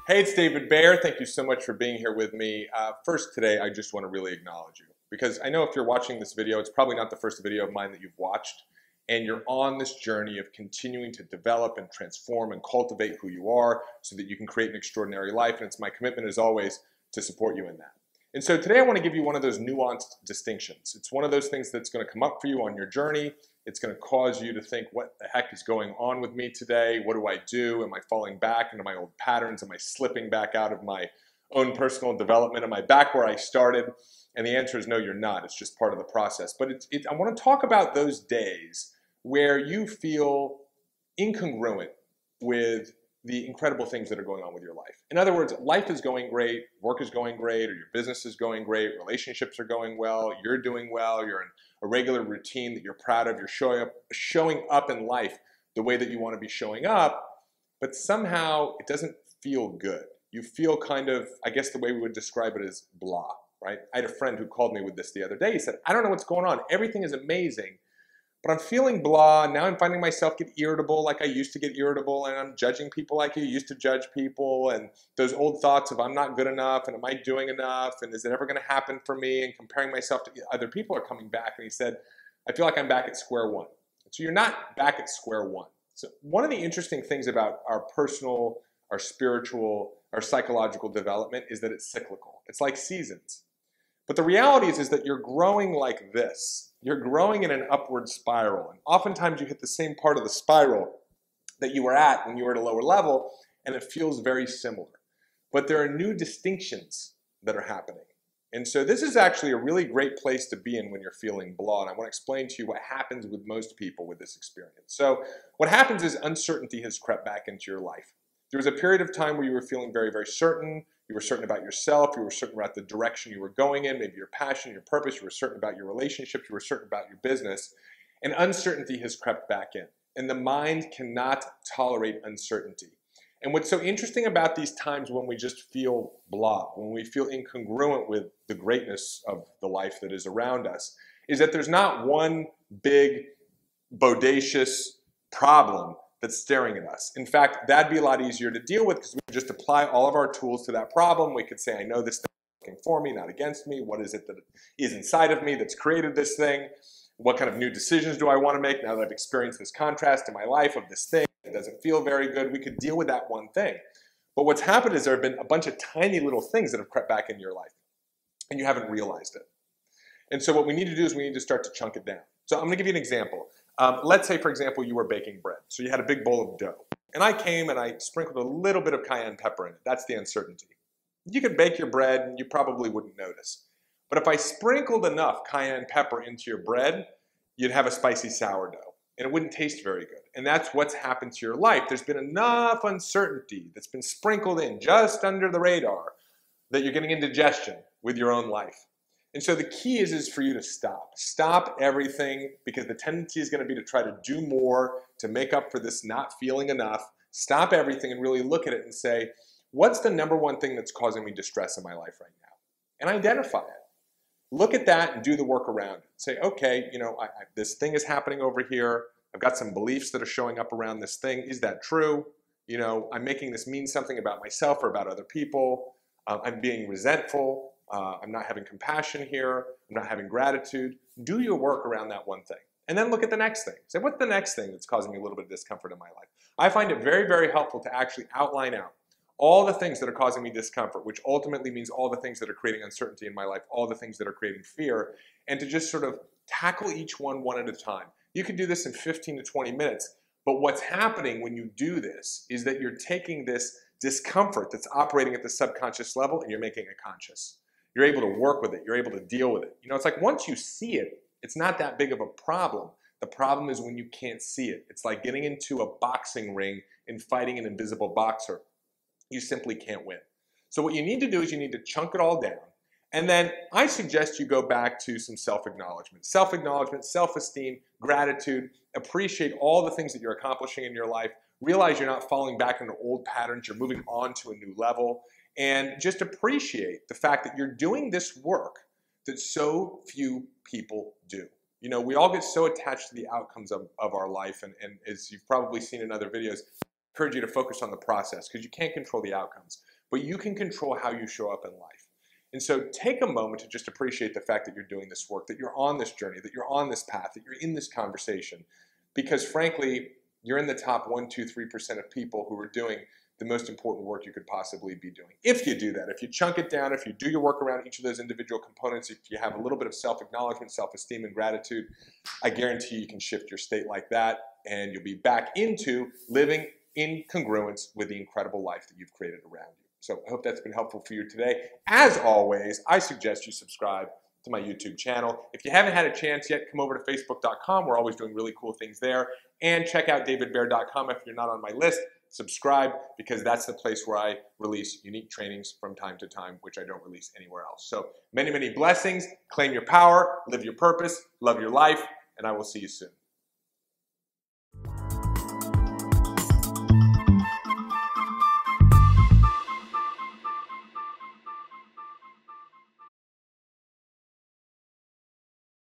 Hey, it's David Bayer. Thank you so much for being here with me. First today, I just want to really acknowledge you because I know if you're watching this video, it's probably not the first video of mine that you've watched, and you're on this journey of continuing to develop and transform and cultivate who you are so that you can create an extraordinary life, and it's my commitment as always to support you in that. And so today I want to give you one of those nuanced distinctions. It's one of those things that's going to come up for you on your journey. It's going to cause you to think, what the heck is going on with me today? What do I do? Am I falling back into my old patterns? Am I slipping back out of my own personal development? Am I back where I started? And the answer is no, you're not. It's just part of the process. But I want to talk about those days where you feel incongruent with the incredible things that are going on with your life. In other words, life is going great, work is going great, or your business is going great, relationships are going well, you're doing well, you're in a regular routine that you're proud of, you're showing up in life the way that you want to be showing up, but somehow it doesn't feel good. You feel kind of, I guess the way we would describe it is blah, right? I had a friend who called me with this the other day. He said, I don't know what's going on. Everything is amazing, but I'm feeling blah. Now I'm finding myself get irritable like I used to get irritable, and I'm judging people like you used to judge people, and those old thoughts of I'm not good enough, and am I doing enough, and is it ever going to happen for me, and comparing myself to other people are coming back. And he said, I feel like I'm back at square one. So you're not back at square one. So one of the interesting things about our personal, our spiritual, our psychological development is that it's cyclical. It's like seasons. But the reality is that you're growing like this. You're growing in an upward spiral. And oftentimes you hit the same part of the spiral that you were at when you were at a lower level, and it feels very similar. But there are new distinctions that are happening. And so this is actually a really great place to be in when you're feeling blah. And I want to explain to you what happens with most people with this experience. So what happens is uncertainty has crept back into your life. There was a period of time where you were feeling very, very certain. You were certain about yourself. You were certain about the direction you were going in, maybe your passion, your purpose. You were certain about your relationships. You were certain about your business. And uncertainty has crept back in. And the mind cannot tolerate uncertainty. And what's so interesting about these times when we just feel blah, when we feel incongruent with the greatness of the life that is around us, is that there's not one big, bodacious problem that's staring at us. In fact, that'd be a lot easier to deal with because we could just apply all of our tools to that problem. We could say, I know this thing is working for me, not against me. What is it that is inside of me that's created this thing? What kind of new decisions do I want to make now that I've experienced this contrast in my life of this thing? It doesn't feel very good. We could deal with that one thing. But what's happened is there have been a bunch of tiny little things that have crept back into your life, and you haven't realized it. And so what we need to do is we need to start to chunk it down. So I'm going to give you an example. Let's say, for example, you were baking bread. So you had a big bowl of dough. And I came and I sprinkled a little bit of cayenne pepper in it. That's the uncertainty. You could bake your bread and you probably wouldn't notice. But if I sprinkled enough cayenne pepper into your bread, you'd have a spicy sourdough. And it wouldn't taste very good. And that's what's happened to your life. There's been enough uncertainty that's been sprinkled in just under the radar that you're getting indigestion with your own life. And so the key is for you to stop. Stop everything, because the tendency is going to be to try to do more to make up for this not feeling enough. Stop everything and really look at it and say, what's the number one thing that's causing me distress in my life right now? And identify it. Look at that and do the work around it. Say, okay, this thing is happening over here. I've got some beliefs that are showing up around this thing. Is that true? I'm making this mean something about myself or about other people. I'm being resentful. I'm not having compassion here. I'm not having gratitude. Do your work around that one thing. And then look at the next thing. Say, what's the next thing that's causing me a little bit of discomfort in my life? I find it very, very helpful to actually outline out all the things that are causing me discomfort, which ultimately means all the things that are creating uncertainty in my life, all the things that are creating fear, and to just sort of tackle each one at a time. You can do this in 15 to 20 minutes, but what's happening when you do this is that you're taking this discomfort that's operating at the subconscious level and you're making it conscious. You're able to work with it. You're able to deal with it. It's like once you see it, it's not that big of a problem. The problem is when you can't see it. It's like getting into a boxing ring and fighting an invisible boxer. You simply can't win. So what you need to do is you need to chunk it all down. And then I suggest you go back to some self-acknowledgement. Self-acknowledgement, self-esteem, gratitude, appreciate all the things that you're accomplishing in your life. Realize you're not falling back into old patterns. You're moving on to a new level. And just appreciate the fact that you're doing this work that so few people do. We all get so attached to the outcomes of our life. And as you've probably seen in other videos, I encourage you to focus on the process because you can't control the outcomes. but you can control how you show up in life. And so take a moment to just appreciate the fact that you're doing this work, that you're on this journey, that you're on this path, that you're in this conversation. Because frankly, you're in the top 1, 2, 3% of people who are doing the most important work you could possibly be doing. If you do that, if you chunk it down, if you do your work around each of those individual components, if you have a little bit of self-acknowledgement, self-esteem, and gratitude, I guarantee you can shift your state like that, and you'll be back into living in congruence with the incredible life that you've created around you. So I hope that's been helpful for you today. As always, I suggest you subscribe to my YouTube channel. If you haven't had a chance yet, come over to facebook.com. We're always doing really cool things there. And check out davidbear.com if you're not on my list. Subscribe, because that's the place where I release unique trainings from time to time, which I don't release anywhere else. So many, many blessings. Claim your power, live your purpose, love your life, and I will see you soon.